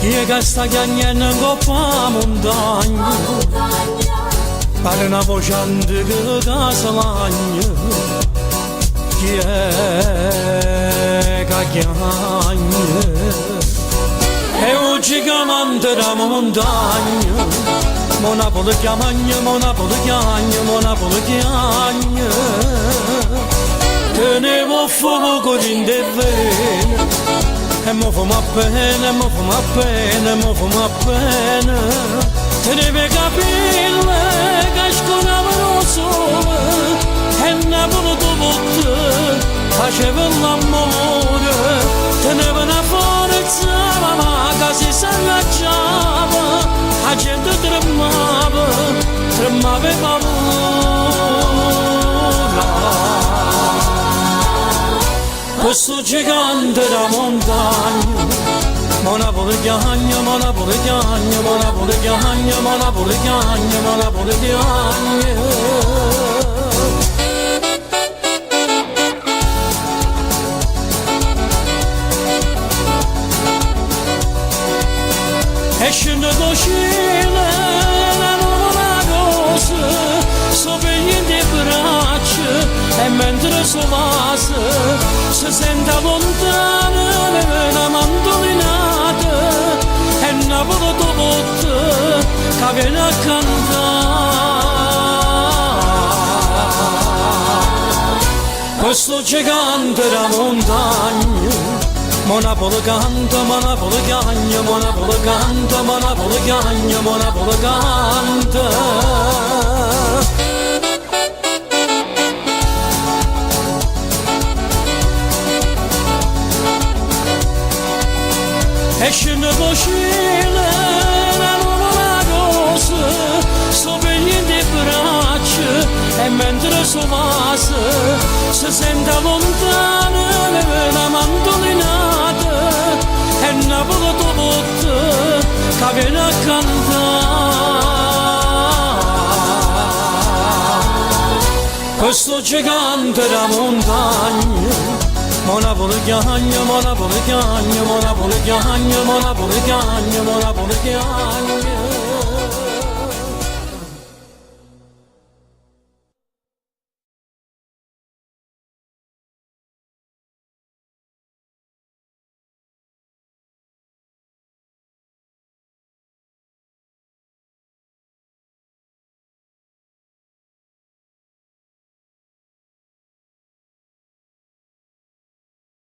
Chi che sta chiagnando in coppa montagna, pare una voce antica casa lagna. Chi è che chiagna? È un gigante da montagna, Monapoli chiamagna, Monapoli chiagna, Monapoli chiagna. Tenevo fuoco di indevene, e mo fa ma pena, mo fa ma pena, mo fa ma pena. Tenevo capille che sconavano sole, e ne voluto botte, faceva l'amore. Tenevo una forza, ma che si s'allacciava, la gente tremava, tremava e paura. Questo gigante da montagna, Monapoli chiagna, Monapoli chiagna, Monapoli chiagna, Monapoli chiagna, Monapoli chiagna. E scende docile, la nuova cosa, sopra di braccia, e mentre sovase, si sente lontana una mandolinata, e una volta botte, che viene a cantare. Questo gigante da montagna, Monapoli canta, Monapoli chiagna, Monapoli canta, Monapoli chiagna, Monapoli canta. E scende docile, la nuova cosa, sopra di braccia, e mentre sovase, si sente lontana una mandolinata, e una volta botte, che viene a cantare. Questo gigante da montagna, Monapoli chiagna, Monapoli chiagna, Monapoli chiagna, Monapoli chiagna, Monapoli chiagna.